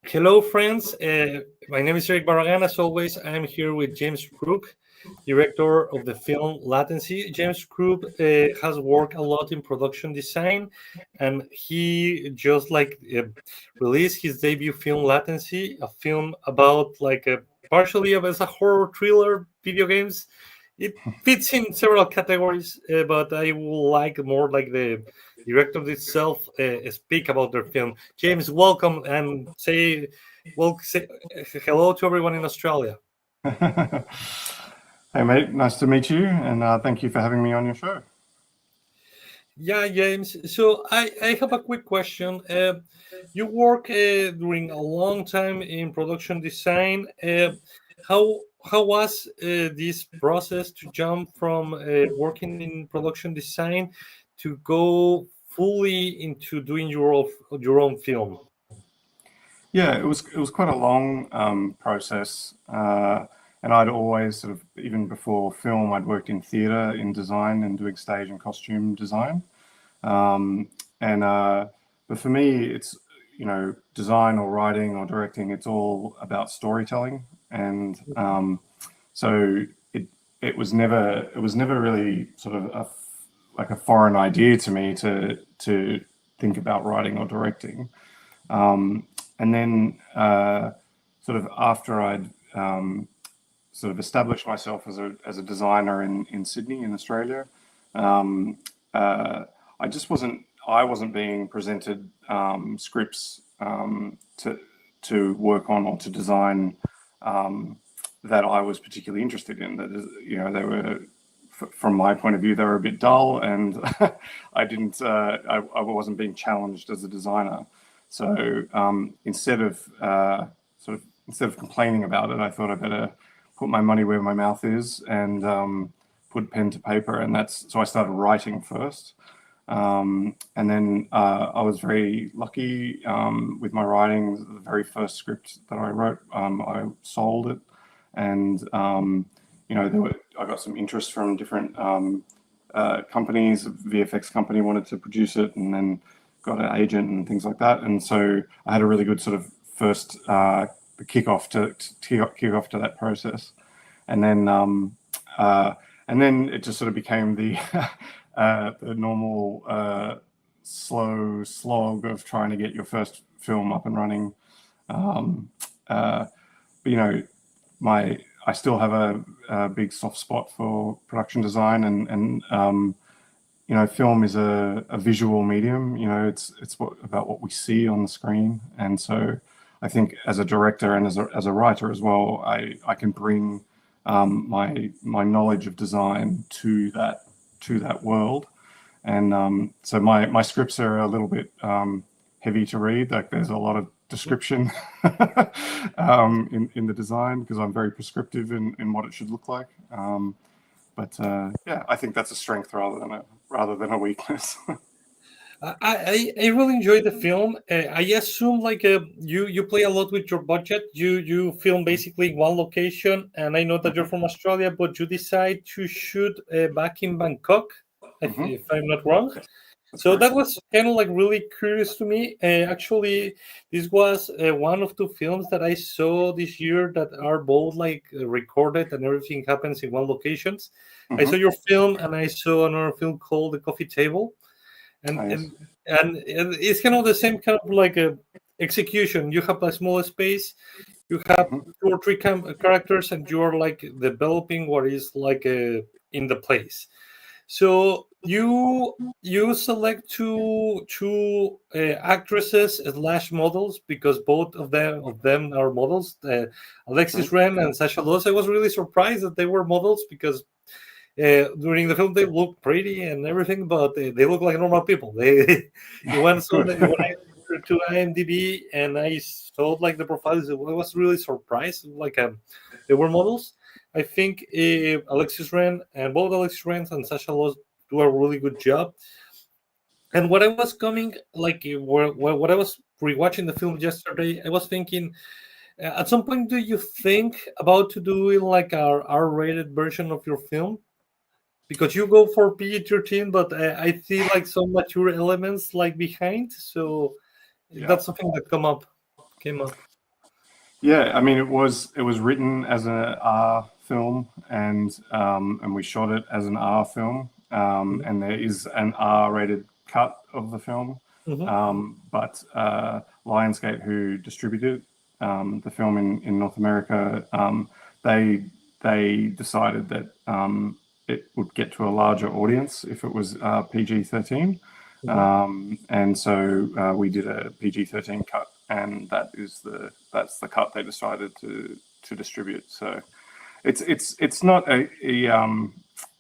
Hello, friends. My name is Eric Barragan. As always, I'm here with James Croke, director of the film Latency. James Croke has worked a lot in production design, and he just released his debut film Latency, a film about partially as a horror thriller video games. It fits in several categories, but I would like more like the director itself speak about their film. James, welcome and say hello to everyone in Australia. Hey mate, nice to meet you, and thank you for having me on your show. Yeah, James. So I have a quick question. You work during a long time in production design. How was this process to jump from working in production design to go fully into doing your own film? Yeah, it was quite a long process, and I'd always sort of, even before film, I'd worked in theatre, in design, and doing stage and costume design. And but for me, it's design or writing or directing. It's all about storytelling, and so it was never really sort of like a foreign idea to me to think about writing or directing. And then sort of after I'd sort of established myself as a designer in Sydney in Australia, I wasn't being presented scripts to work on or to design that I was particularly interested in. That is, they were, from my point of view, they were a bit dull, and I wasn't being challenged as a designer. So instead of complaining about it, I thought I better put my money where my mouth is and put pen to paper, and so I started writing first. And then I was very lucky with my writing. The very first script that I wrote, I sold it, and I got some interest from different companies. A VFX company wanted to produce it, and then got an agent and things like that. And so I had a really good sort of first kick off to that process, and then it just sort of became the normal slow slog of trying to get your first film up and running. But I still have a big soft spot for production design, and film is a visual medium. It's about what we see on the screen, and so I think as a director and as a writer as well, I can bring my knowledge of design to that world. And so my scripts are a little bit heavy to read. Like, there's a lot of description in the design, because I'm very prescriptive in what it should look like. But I think that's a strength rather than a weakness. I really enjoyed the film. I assume you play a lot with your budget. You film basically in one location, and I know that you're from Australia, but you decide to shoot back in Bangkok, if I'm not wrong. So that was kind of really curious to me. Actually, this was one of two films that I saw this year that are both recorded and everything happens in one locations. I saw your film, and I saw another film called The Coffee Table, and Nice. and it's kind of the same kind of a execution. You have a small space, you have two or three characters, and you are developing what is in the place. So you select two actresses / models, because both of them are models. Alexis Ren and Sasha Luss. I was really surprised that they were models, because during the film they look pretty and everything, but they look like normal people. When I went to IMDb and I saw the profiles, I was really surprised. They were models. I think Alexis Ren and both Alexis Ren and Sasha Loss do a really good job. And what I was what I was rewatching the film yesterday, I was thinking, at some point, do you think about to do our R-rated version of your film? because you go for PG-13, but I see like some mature elements like behind. So that's something that came up. Yeah, I mean, it was written as an R film, and we shot it as an R film, and there is an R-rated cut of the film, Mhm. but Lionsgate, who distributed the film in North America, they they decided that it would get to a larger audience if it was PG-13. And so we did a PG-13 cut, and that's the cut they decided to distribute. So it's not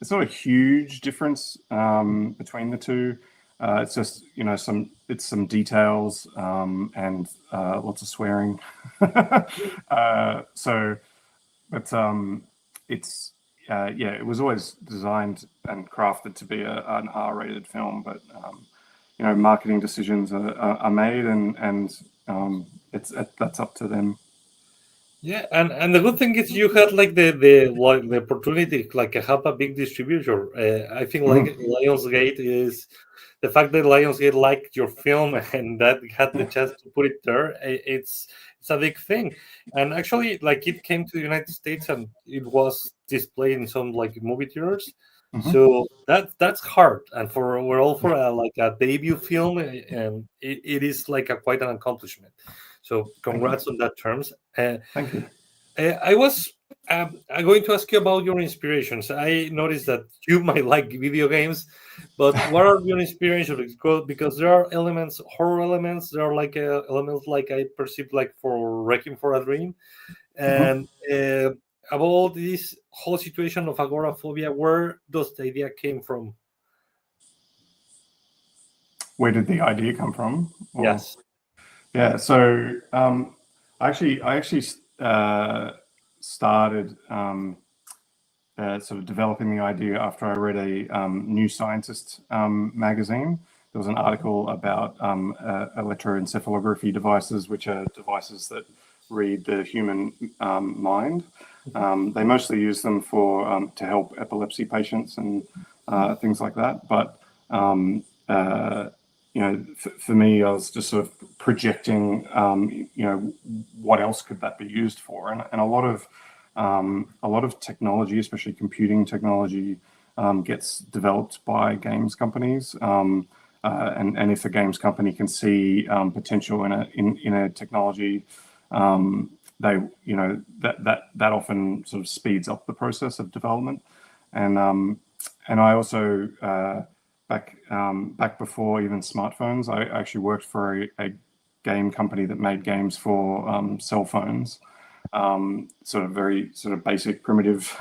it's not a huge difference between the two. It's just some details and lots of swearing. So, but it's yeah, it was always designed and crafted to be an R-rated film, but marketing decisions are made, and it's that's up to them. Yeah, and the good thing is you had like the opportunity like have a big distributor. I think like Mm. Lionsgate is the fact that Lionsgate liked your film and that had the Yeah. chance to put it there. It's a big thing, and actually like it came to the United States and it was displayed in some like movie theaters. Hmm. So that's hard, and we're all for like a debut film, and it is like quite an accomplishment. So Thank you. congrats on that terms. Thank you. I was I'm going to ask you about your inspirations. I noticed that you might like video games, but what are your inspirations? Because there are elements, horror elements. There are like elements like I perceive like for Wrecking for a Dream, Hmm. and about this whole situation of agoraphobia. Where does the idea came from? Where did the idea come from? Or Yes. yeah, so I actually started sort of developing the idea after I read a New Scientist magazine. There was an article about electroencephalography devices, which are devices that read the human mind. They mostly use them for to help epilepsy patients and things like that. But for me, I was just sort of projecting, what else could that be used for? And a lot of technology, especially computing technology, gets developed by games companies. And if a games company can see potential in a technology, they that often sort of speeds up the process of development. And I also back before even smartphones, I actually worked for a game company that made games for cell phones, sort of very sort of basic, primitive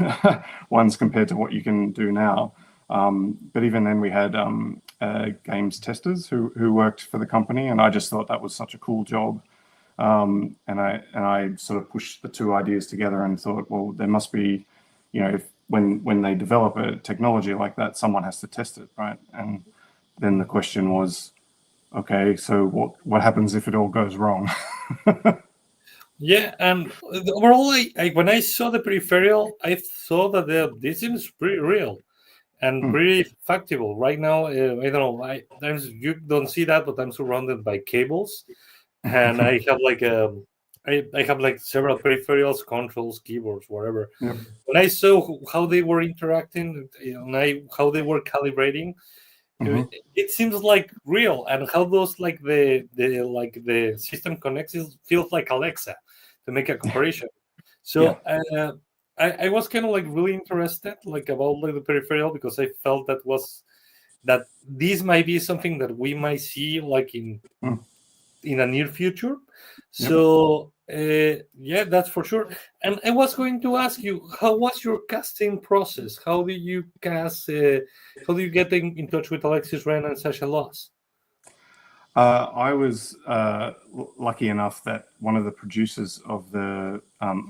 ones compared to what you can do now. But even then, we had games testers who worked for the company, and I just thought that was such a cool job. And I sort of pushed the two ideas together and thought, well, there must be, if when they develop a technology like that, someone has to test it, right? And then the question was, okay, so what happens if it all goes wrong? Yeah, and overall, when I saw the peripheral, I thought that this seems pretty real and Mm. pretty factible. Right now, I don't know. You don't see that, but I'm surrounded by cables, and I have like I have like several peripherals, controls, keyboards, whatever. Yep. When I saw how they were interacting, and how they were calibrating, Hmm. it seems like real. And how those like the system connects feels like Alexa, to make a comparison. Yeah. So I was kind of like really interested like about like the peripheral, because I felt that this might be something that we might see like Mm. in a near future. Yep. So yeah, that's for sure. And I was going to ask you, how was your casting process? How did you cast? How do you get in touch with Alexis Ren and Sasha Loss? I was lucky enough that one of the producers of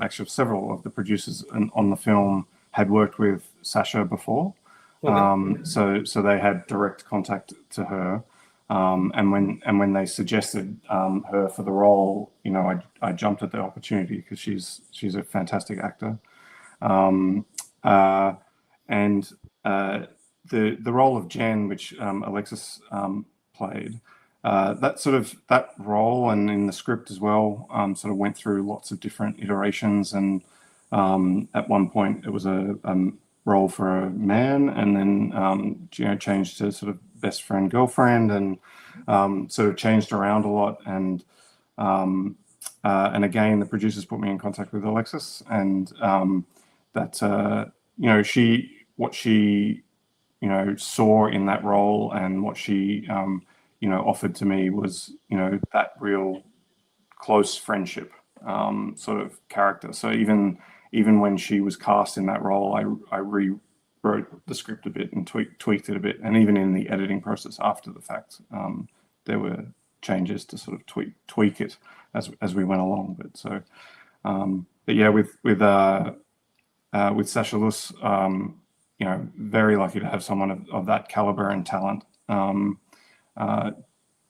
actually several of the producers on the film had worked with Sasha before. Okay. So they had direct contact to her. And when they suggested her for the role, I jumped at the opportunity because she's a fantastic actor. Um, uh, and the role of Jen, which Alexis played, that role, and in the script as well, sort of went through lots of different iterations. And at one point, it was a role for a man, and then changed to sort of best friend girlfriend, and sort of changed around a lot. And again, the producers put me in contact with Alexis, and what she saw in that role, and what she offered to me was that real close friendship sort of character. So even when she was cast in that role, I rewrote the script a bit and tweaked it a bit, and even in the editing process after the fact, there were changes to sort of tweak it as we went along. But yeah, with Sasha Luss, very lucky to have someone of that caliber and talent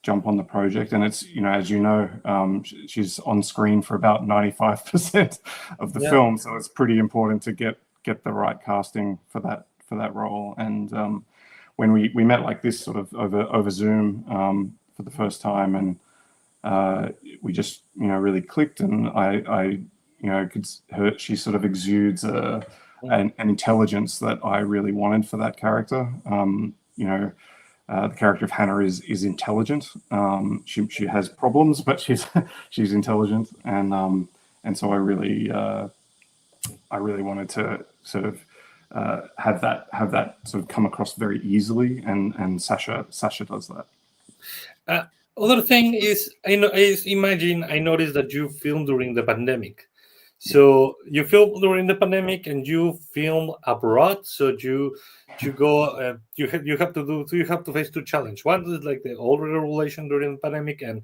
jump on the project. And it's, as she's on screen for about 95% of the film, so it's pretty important to get the right casting for that role. And when we met like this sort of over Zoom for the first time, and we just really clicked, and I she sort of exudes an intelligence that I really wanted for that character. The character of Hannah is intelligent. She has problems, but she's intelligent, and so I really wanted to sort of have that sort of come across very easily, and Sasha does that. Other thing is, I noticed that you filmed during the pandemic. So you film during the pandemic, and you film abroad. So you go, you have to face two challenges. One is like the old regulation during the pandemic, and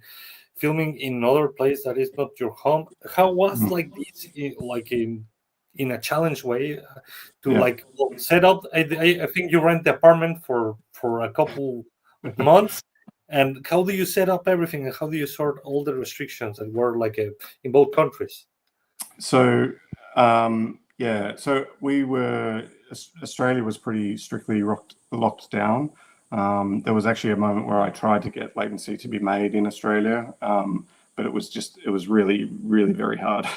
filming in another place that is not your home. How was like this, like in a challenge way, to set up? I think you rent the apartment for a couple of months. And how do you set up everything, and how do you sort all the restrictions that were like in both countries? So so Australia was pretty strictly locked down. There was actually a moment where I tried to get Latency to be made in Australia, but it was really, really very hard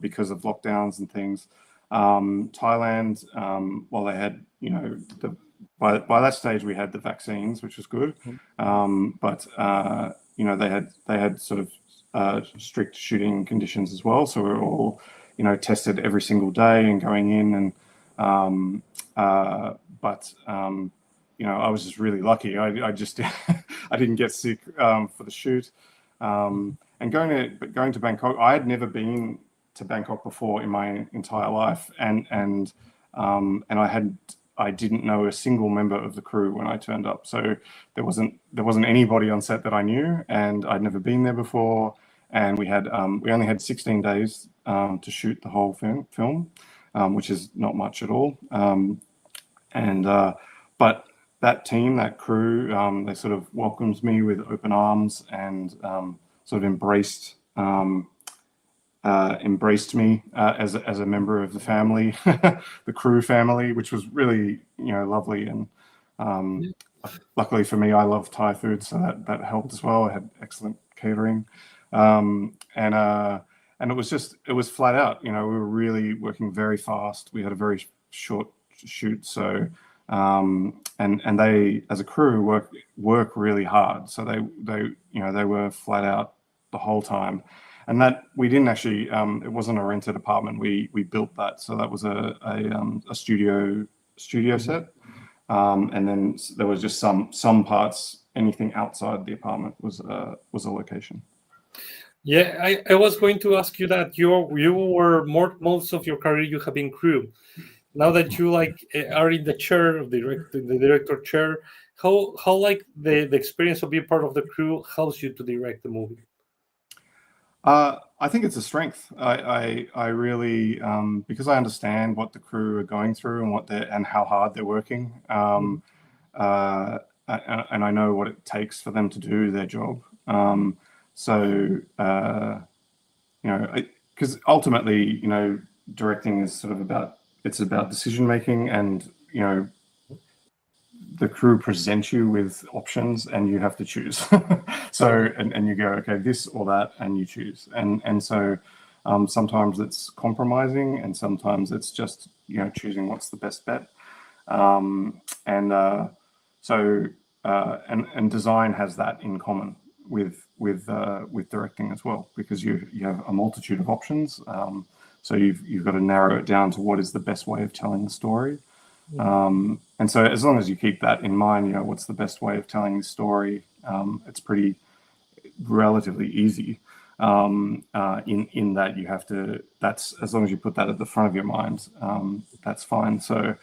because of lockdowns and things. Thailand, well, they had, by that stage we had the vaccines, which was good, but they had sort of strict shooting conditions as well. So we were all, tested every single day and going in, and I was just really lucky. I just I didn't get sick for the shoot. And going to Bangkok, I had never been to Bangkok before in my entire life, and I didn't know a single member of the crew when I turned up. So there wasn't anybody on set that I knew, and I'd never been there before. And we only had 16 days to shoot the whole film, which is not much at all. But that team, that crew, they sort of welcomed me with open arms, and sort of embraced me as a member of the family, the crew family, which was really lovely. And luckily for me, I love Thai food, so that helped as well. I had excellent catering, and it was flat out. We were really working very fast. We had a very short shoot, so and they, as a crew, work really hard. So they were flat out the whole time. And that we didn't actually, it wasn't a rented apartment. We built that, so that was a studio set, and then there was just some parts. Anything outside the apartment was a location. Yeah, I was going to ask you that you were most of your career you have been crew. Now that you are in the chair of the director chair, how like the experience of being part of the crew helps you to direct the movie? I think it's a strength. I really, because I understand what the crew are going through and how hard they're working, and I know what it takes for them to do their job. Because ultimately, directing is sort of about decision making, and the crew present you with options and you have to choose. So, and you go, okay, this or that, and you choose. And so sometimes it's compromising, and sometimes it's just, choosing what's the best bet. And design has that in common with directing as well, because you have a multitude of options. So you've got to narrow it down to what is the best way of telling the story. And so as long as you keep that in mind, what's the best way of telling the story, it's pretty relatively easy. In that you have to, that's, as long as you put that at the front of your mind, that's fine. So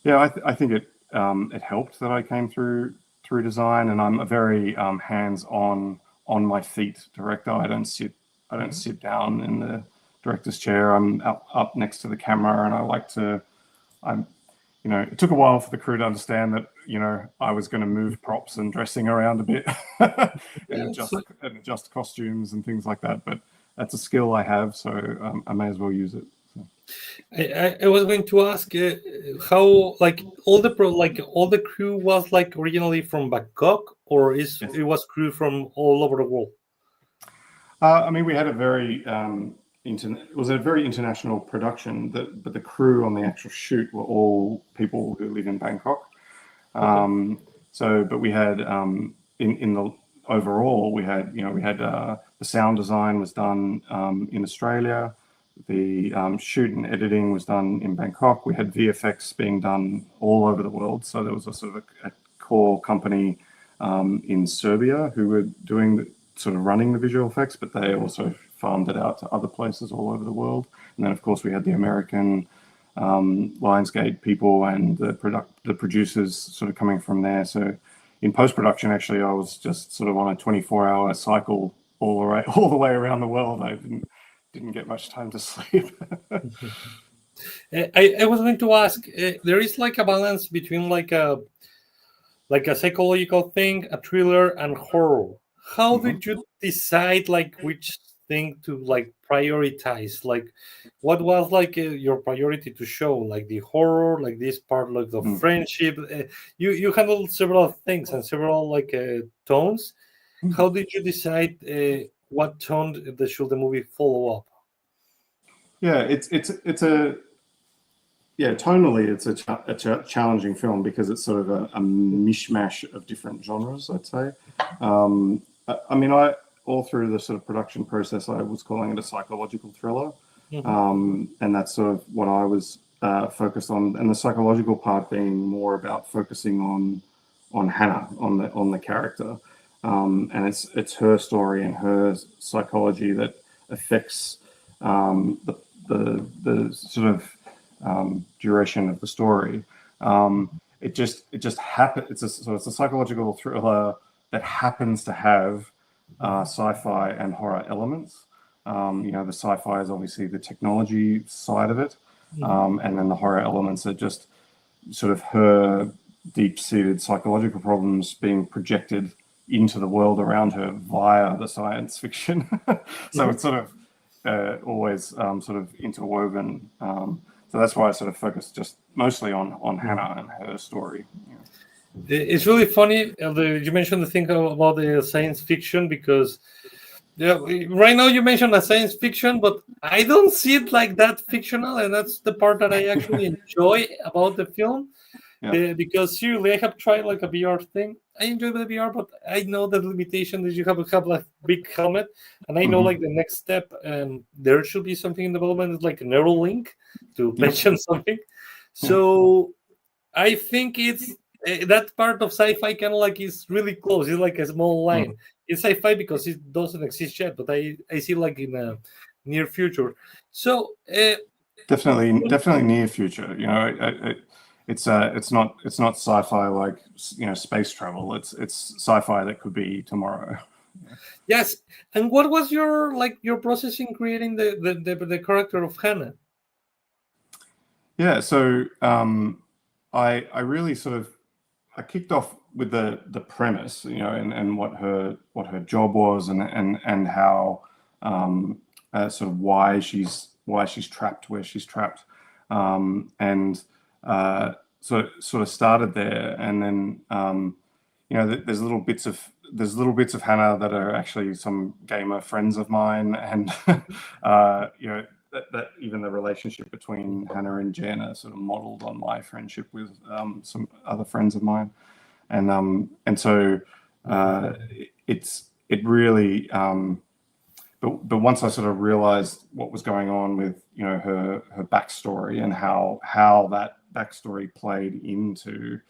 yeah, I think it helped that I came through design, and I'm a very hands-on, on my feet director. I don't sit down in the director's chair. I'm up next to the camera, and I like to, it took a while for the crew to understand that, I was going to move props and dressing around a bit and adjust costumes and things like that. But that's a skill I have, so I may as well use it. So. I was going to ask how, all the crew was originally from Bangkok, or Yes. it was crew from all over the world? We had a very it was a very international production, but the crew on the actual shoot were all people who live in Bangkok. But we had in the overall, we had the sound design was done in Australia. The shoot and editing was done in Bangkok. We had VFX being done all over the world. So there was a sort of a core company in Serbia who were running the visual effects, but they also farmed it out to other places all over the world. And then, of course, we had the American Lionsgate people and the producers sort of coming from there. So in post-production, actually, I was just sort of on a 24-hour cycle all the way around the world. I didn't get much time to sleep. I was going to ask, there is a balance between a psychological thing, a thriller, and horror. How did you decide which thing to prioritize? What was your priority to show? The horror, this part the friendship. You handled several things and several tones. How did you decide what tone should the movie follow up? Yeah, tonally it's a challenging film because it's sort of a mishmash of different genres, I'd say. I all through the sort of production process, I was calling it a psychological thriller, and that's sort of what I was focused on. And the psychological part being more about focusing on Hannah, on the character, and it's her story and her psychology that affects the sort of duration of the story. It just happens. It's a psychological thriller that happens to have sci-fi and horror elements. The sci-fi is obviously the technology side of it, and then the horror elements are just sort of her deep-seated psychological problems being projected into the world around her via the science fiction. So it's sort of always sort of interwoven. So that's why I sort of focused just mostly on Hannah and her story. It's really funny. You mentioned the thing about the science fiction because right now you mentioned a science fiction, but I don't see it like that fictional, and that's the part that I actually enjoy about the film. Because seriously, I have tried a VR thing. I enjoy the VR, but I know the limitation that you have to have a big helmet, and I know the next step, there should be something in development, it's like a Neuralink, to mention something. So I think it's that part of sci-fi kind of is really close. It's like a small line. It's sci-fi because it doesn't exist yet, but I see in a near future. So definitely near future. It's not sci-fi space travel. It's sci-fi that could be tomorrow. Yes. And what was your process in creating the character of Hannah? Yeah, so I really sort of I kicked off with the premise, and what her job was, and how sort of why she's trapped where she's trapped, and sort of started there, and then there's little bits of Hannah that are actually some gamer friends of mine, and that even the relationship between Hannah and Jen are sort of modeled on my friendship with some other friends of mine, and so it really. But once I sort of realized what was going on with her backstory and how that backstory played into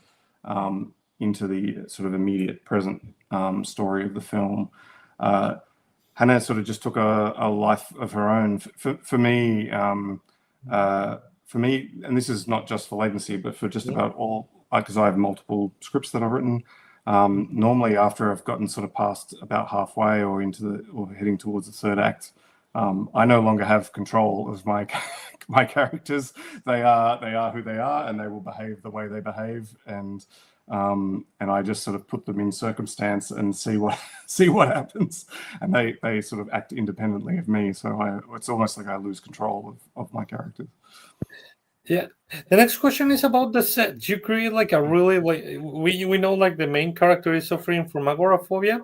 the sort of immediate present story of the film, Hannah sort of just took a life of her own. For me, and this is not just for Latency, but for just about all, because I have multiple scripts that I've written. Normally, after I've gotten sort of past about halfway or heading towards the third act, I no longer have control of my characters. They are who they are, and they will behave the way they behave, and I just sort of put them in circumstance and see what happens, and they sort of act independently of me. So it's almost like I lose control of my characters. Yeah. The next question is about the set. You create like a really we know like the main character is suffering from agoraphobia,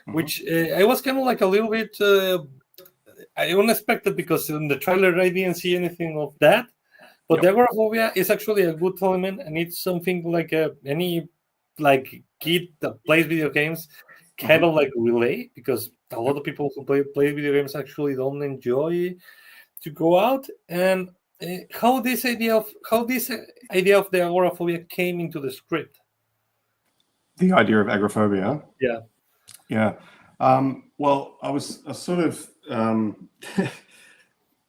which I was kind of like a little bit unexpected, because in the trailer I didn't see anything of that. But the agoraphobia is actually a good element, and it's something like any like kid that plays video games kind of like relate, because a lot of people who play video games actually don't enjoy to go out. And how this idea of the agoraphobia came into the script. The idea of agoraphobia. Yeah. Well, I was sort of.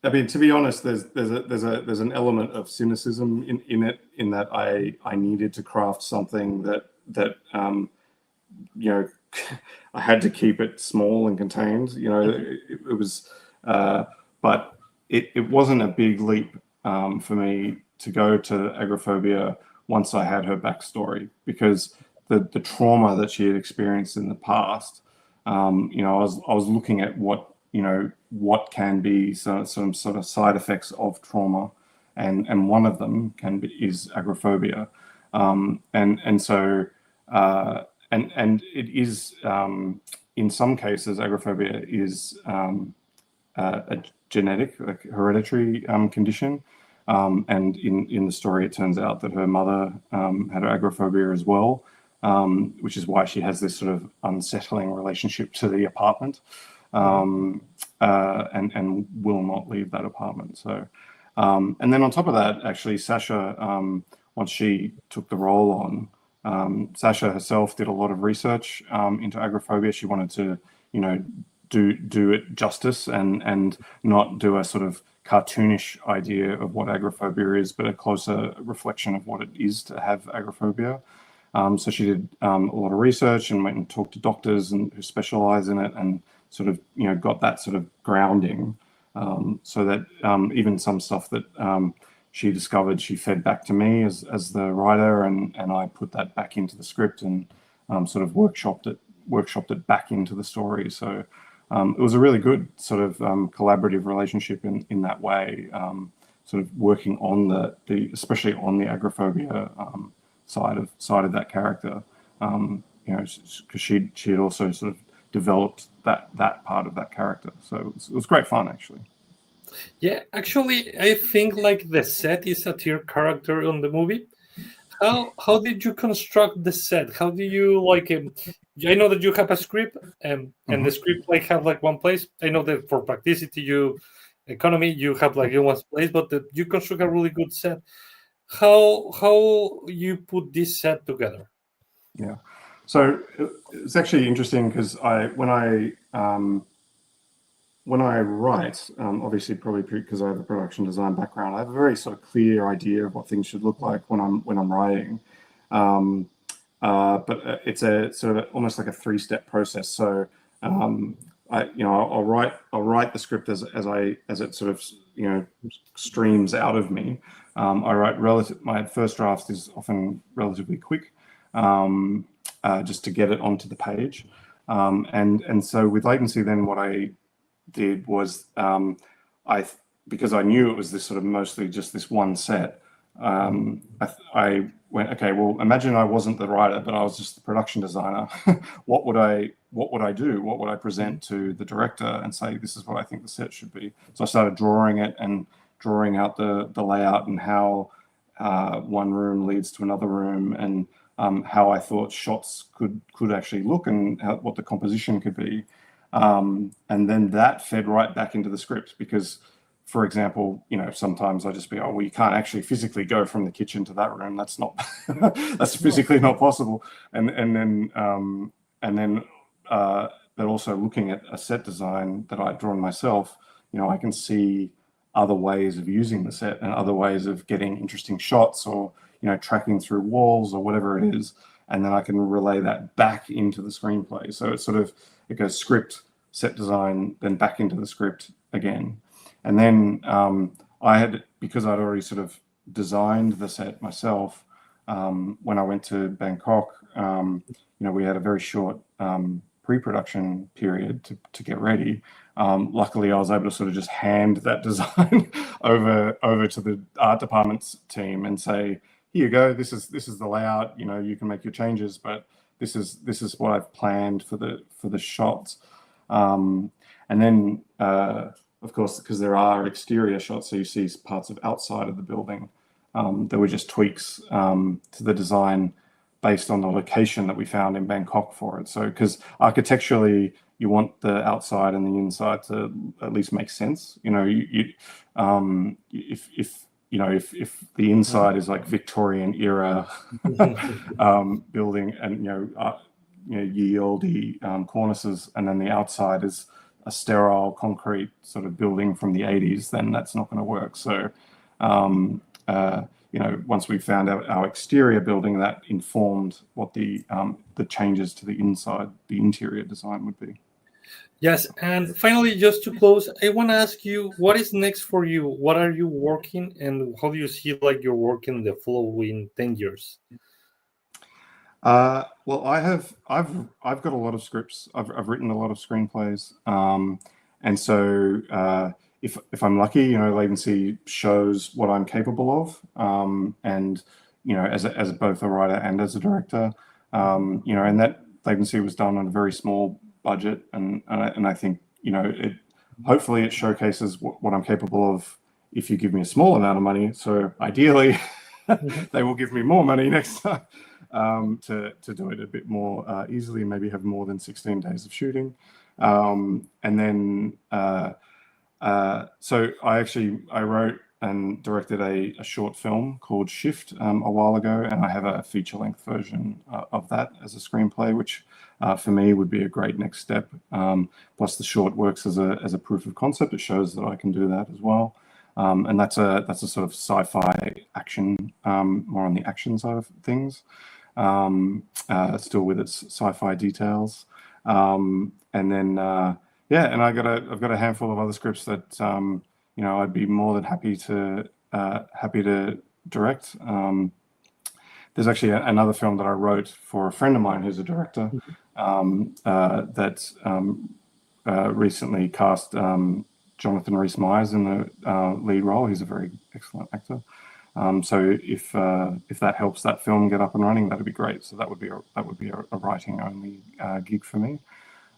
I mean, to be honest, there's an element of cynicism in it, in that I needed to craft something that I had to keep it small and contained. It was, but it wasn't a big leap for me to go to agoraphobia once I had her backstory, because the trauma that she had experienced in the past, I was looking at what can be some sort of side effects of trauma, and one of them is agoraphobia, and so it is, in some cases, agoraphobia is a genetic, like hereditary condition, and in the story it turns out that her mother had agoraphobia as well, which is why she has this sort of unsettling relationship to the apartment, and will not leave that apartment. So, and then on top of that, actually, Sasha, once she took the role on, Sasha herself did a lot of research into agoraphobia. She wanted to, do it justice and not do a sort of cartoonish idea of what agoraphobia is, but a closer reflection of what it is to have agoraphobia. So she did a lot of research and went and talked to doctors who specialize in it, and sort of got that sort of grounding, so that even some stuff that she discovered, she fed back to me as the writer, and I put that back into the script and sort of workshopped it back into the story. So it was a really good sort of collaborative relationship in that way, sort of working on the especially on the agoraphobia side of that character, because she had also sort of developed that part of that character. So it was great fun, actually. Yeah, actually, I think like the set is a tier character on the movie. How did you construct the set? How do you like? I know that you have a script, and the script like have like one place. I know that for practicity, you have like in one place, but you construct a really good set. How you put this set together? Yeah, so it's actually interesting, because when I write, obviously probably because I have a production design background, I have a very sort of clear idea of what things should look like when I'm writing. But it's a sort of almost like a 3-step process. So I'll write the script as it sort of streams out of me. I write my first draft is often relatively quick, just to get it onto the page, and so with Latency, then what I did was, because I knew it was this sort of mostly just this one set, I went, okay, well, imagine I wasn't the writer, but I was just the production designer. What would I do? What would I present to the director and say, this is what I think the set should be? So I started drawing it and drawing out the layout and how one room leads to another room, and how I thought shots could actually look, and what the composition could be. And then that fed right back into the script, because, for example, sometimes I just be, oh, well, you can't actually physically go from the kitchen to that room. That's not, that's physically not possible. And then, but also looking at a set design that I'd drawn myself, I can see other ways of using the set and other ways of getting interesting shots, or, tracking through walls or whatever it is. And then I can relay that back into the screenplay. So it's sort of, it goes script, set design, then back into the script again. And then because I'd already sort of designed the set myself, when I went to Bangkok, we had a very short pre-production period to get ready. Luckily, I was able to sort of just hand that design over to the art department's team and say, here you go, this is the layout, you can make your changes, but this is what I've planned for the shots. And then, of course, because there are exterior shots, so you see parts of outside of the building, there were just tweaks to the design based on the location that we found in Bangkok for it. So, because architecturally, you want the outside and the inside to at least make sense. If the inside is like Victorian era building, and ye olde cornices, and then the outside is a sterile concrete sort of building from the 80s, then that's not going to work. So, once we found out our exterior building, that informed what the changes to the inside, the interior design would be. Yes, and finally, just to close, I want to ask you, what is next for you? What are you working, and how do you see like your work in the following 10 years? Well, I've got a lot of scripts. I've written a lot of screenplays, and so if I'm lucky, Latency shows what I'm capable of, and as both a writer and as a director, and that Latency was done on a very small budget, and I think hopefully it showcases what I'm capable of if you give me a small amount of money. So ideally, they will give me more money next time. To do it a bit more easily, maybe have more than 16 days of shooting. And then, so I wrote and directed a short film called Shift a while ago, and I have a feature-length version of that as a screenplay, which for me would be a great next step. Plus the short works as a proof of concept. It shows that I can do that as well. And that's a sort of sci-fi action, more on the action side of things. Still with its sci-fi details, and then and I've got a handful of other scripts that I'd be more than happy to direct. There's actually another film that I wrote for a friend of mine who's a director that recently cast Jonathan Rhys-Meyers in the lead role. He's a very excellent actor. So if that helps that film get up and running, that'd be great. So that would be a writing only gig for me.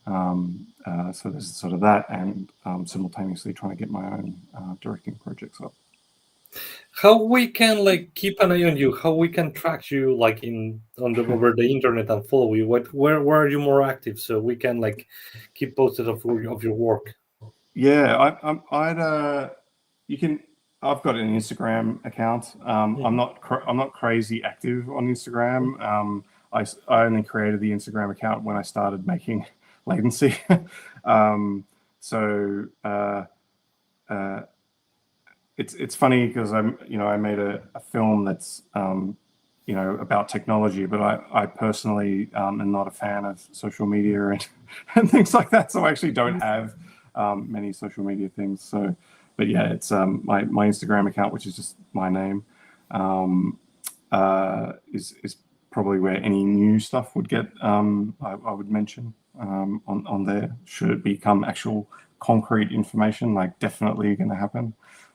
So there's sort of that, and simultaneously trying to get my own directing projects up. How we can keep an eye on you? How we can track you over the internet and follow you? Where are you more active, so we can keep posted of your work? Yeah, you can. I've got an Instagram account. I'm not crazy active on Instagram. I only created the Instagram account when I started making Latency. It's funny because I made a film that's about technology, but I personally am not a fan of social media and things like that. So I actually don't have many social media things. So. But yeah, it's my Instagram account, which is just my name, is probably where any new stuff would get. I would mention on there. Should it become actual concrete information, definitely going to happen,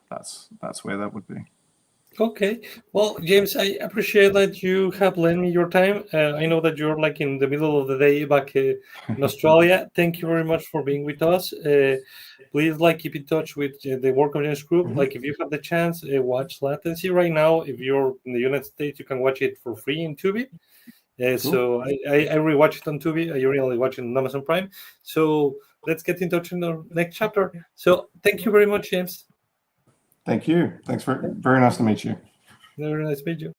that's where that would be. Okay. Well, James, I appreciate that you have lent me your time. I know that you're like in the middle of the day back in Australia. Thank you very much for being with us. Please, like, keep in touch with the work of James Crook. Mhm. Like, if you have the chance, watch Latency right now. If you're in the United States, you can watch it for free in Tubi. Cool. So I rewatched it on Tubi. I originally watched it on Amazon Prime. So let's get in touch in the next chapter. So thank you very much, James. Thank you. Thanks very nice to meet you. Very nice to meet you.